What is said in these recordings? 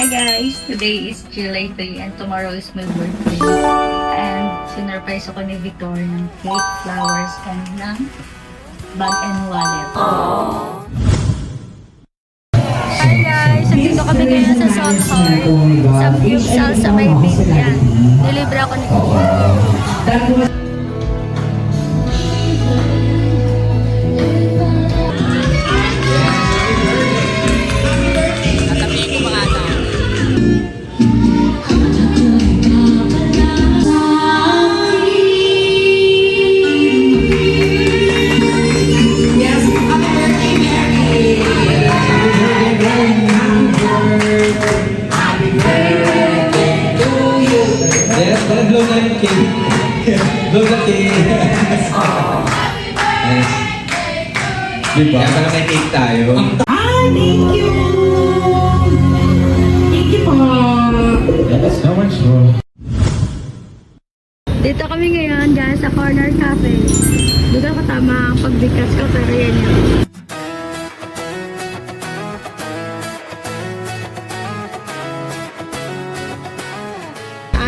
guys! Today is July 3 and tomorrow is my birthday. And sinurprise ako ni Victor ng cake, flowers, and ng bag and wallet. Hi guys! Nandito kami ngayon sa Salt Heart. Samgyupsal sa may Binyan. Nilibre ako ni Kuya. Blow na yung cake. Blow na cake. Nice. Diba? Kaya pala may cake tayo. Thank you! Thank you po! That's so much more. Dito kami ngayon guys sa Corner Cafe. Dito ako tama ang pagbikas ko pero yan yun.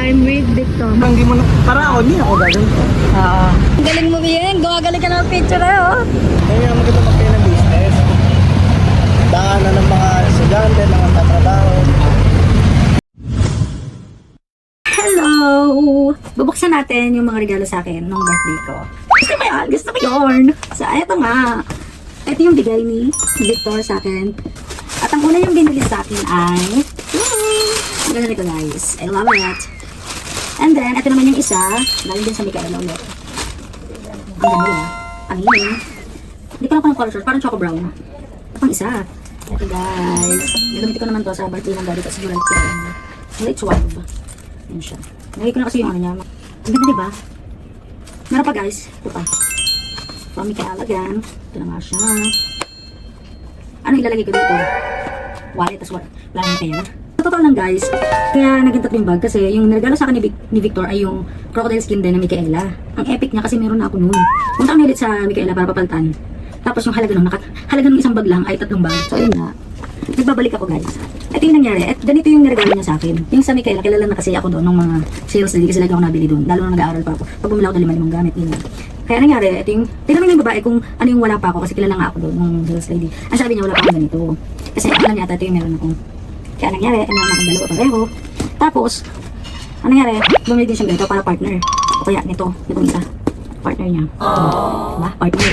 I'm with Victor. Hindi mo na, para ako, hindi ako gagawin ko. Oo. Ang galing mo yan. Gumagaling ka ng picture eh oh. Kaya nga maganda mag-kaya ng business. Daanan ng mga estudyante, mga tatrabaho. Hello! Bubuksan natin yung mga regalo sa akin nung birthday ko. Gusto mo yan? Gusto ko yun! So, eto nga. Ito yung bigay ni Victor sa akin. At ang una yung binili sa akin ay ang ganda nito guys. I love it. And then, ito naman yung isa. Galing din sa Micaela ulit. Ang ganda yun. Ang yun. Hindi ko lang kung color short. Parang choco brown. Pang isa. Ito guys. Nagamit ko naman to sa birthday ng daddy ko sa July 10. July 12. Yan siya. Nagay ko na kasi yung ano niya. Ang ganda diba? Meron pa guys. Ito pa. From Micaela again. Ito na nga siya. Ano ilalagay ko dito? Wallet as well. Wala nang pera. Sa totoo lang guys, kaya naging tatlong bag kasi yung nagregalo sa akin ni Victor ay yung crocodile skin din na Micaela. Ang epic niya kasi meron na ako noon. Punta kami ulit sa Micaela para papalitan. Tapos yung halaga ng isang bag lang ay tatlong bag. So ayun na. Nagbabalik ako guys. Ito yung nangyari. At ganito yung niregalo niya sa akin. Yung sa Micaela, kilala na kasi ako doon ng mga sales na kasi lagi ako nabili doon. Lalo na nag-aaral pa ako. Pag bumila ako ng limang gamit, yun. Kaya nangyari, ito yung, tinanong yung babae kung ano yung wala pa ako kasi kilala nga ako doon ng sales lady. Ang sabi niya wala pa akong ganito. Kasi alam niya ito yung meron ako. Kaya nangyari, meron akong dalawa pareho. Tapos, ang nangyari, bumili din siyang ganito para partner. O kaya nito, itong isa. Partner niya. Diba? Partner.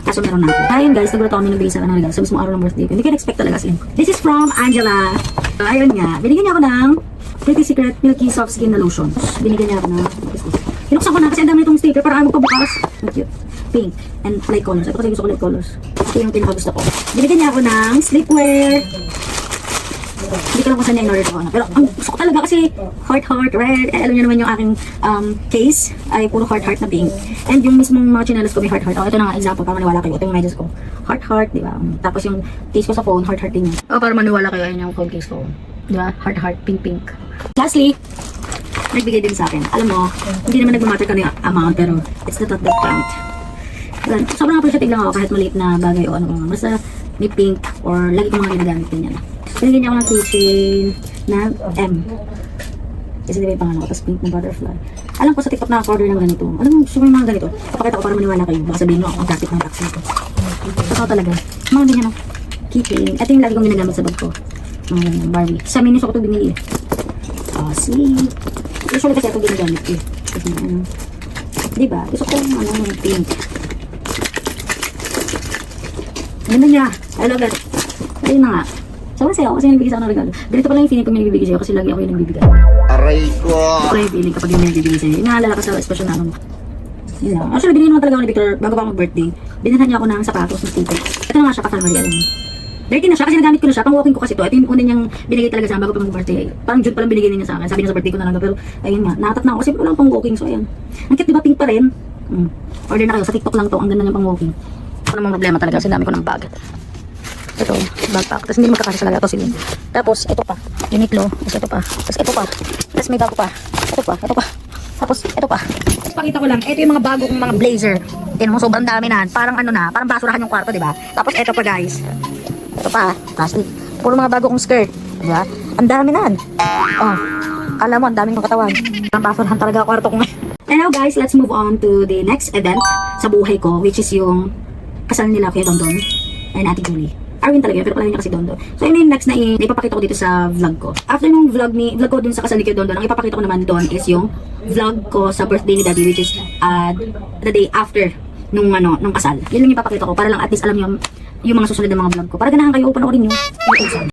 Kaso meron na ako. Kaya yun guys, nagulat ako nagbigay sa akin ng regalo sa mismong araw ng birthday ko. Hindi ko na-expect talaga sila. This is from Angela. Ayun nga, binigyan niya ako ng Pretty Secret Milky Soft Skin na lotion. Binigyan niya ako ng, pinuksan ko na kasi ang dami itong sticker para ayaw magpabukas. Cute. Pink and light colors. Ito kasi gusto ko light colors. Ito yung pinakagusto ko. Binigyan niya ako ng sleepwear. Hindi ko lang kung saan niya in-order ko. Pero ang gusto ko talaga kasi heart, red. Eh, alam niyo naman yung aking case ay puro heart na pink. And yung mismong mga chinelas ko may heart. Oh, ito na nga example para maniwala kayo. Ito yung medyas ko. Heart, di ba? Tapos yung case ko sa phone, heart din yan. Oh, para maniwala kayo, ayun yung phone case ko. Di ba? Heart, pink. Lastly, nagbigay din sa akin. Alam mo, hindi naman nagmamatter ka yung amount, pero it's the thought that count. Sobrang appreciative lang ako kahit maliit na bagay o ano. Basta may pink or lagi ko mga ginagamit din yan. Binigyan niya ako ng keychain na M. Kasi di ba yung pangalan ko, tapos pink na butterfly. Alam ko sa TikTok na-order ng ganito. Alam mo, gusto ko yung mga ganito. Papakita ko para maniwala kayo. Baka sabihin mo ako ang traffic ng taxi ko. Totoo talaga. Mga ganyan no. Keychain. Ito yung lagi kong ginagamit sa bag ko. Mga ganyan, Barbie. Sa Miniso ko ito binili. See? Usually kasi ito ginagamit ko. Kasi ano. Diba? Gusto ko yung ano, pink. Ganda niya. I love it. Ayun na nga. Sobrang saya ako kasi nagbibigay sa ako ng regalo. Ganito pala yung feeling ko may nagbibigay sa'yo kasi lagi ako yung nagbibigay. Aray ko! Ako yung feeling kapag yung nagbibigay sa'yo. Inaalala ka sa special na ano. Yun lang. Actually, binigyan naman talaga ako ni Victor bago pa ako mag-birthday. Binigyan niya ako ng sapatos ng sticker. Ito na nga siya ka-family. Alam mo. Dirty na siya kasi nagamit ko na siya. Pang walking ko kasi ito. Ito yung una niyang binigay talaga sa akin bago pa mag-birthday. Parang June pa lang binigay niya sa akin. Sabi niya sa birthday ko na lang. Pero ayun nga. Nakatat na ako kasi wala pang walking. So ayan. Ang cute diba? Pink pa rin. Order na kayo. Sa TikTok lang to. Ang ganda niyang pang walking. Ako namang problema talaga kasi dami ko ng bag. Ito, backpack. Tapos hindi magkakasya talaga ito sila. Tapos, ito pa. Uniqlo. Tapos, ito pa. Tapos, ito pa. Tapos, may bago pa. Ito pa. Tapos, ito pa. Tapos, pakita ko lang. Ito yung mga bagong mga blazer. Tingnan mo, sobrang dami na. Parang ano na. Parang basurahan yung kwarto, di ba? Tapos, ito pa guys. Ito pa. Plastic. Puro mga bago kong skirt. Diba? Ang dami na. Oh, alam mo, ang daming kong katawan. Ang basurahan talaga kwarto ko ngayon. And now guys, let's move on to the next event sa buhay ko, which is yung kasal nila kay Dondon and Ate Julie. Arwin talaga yun, pero pala niya kasi Dondon. So yun yung next na ipapakita ko dito sa vlog ko. After nung vlog ko dun sa kasal ni kay Dondon, ang ipapakita ko naman doon is yung vlog ko sa birthday ni Daddy, which is the day after nung kasal. Yun lang yung ipapakita ko para lang at least alam niyo yung mga susunod na mga vlog ko. Para ganahan kayo, panoorin nyo yung kasal.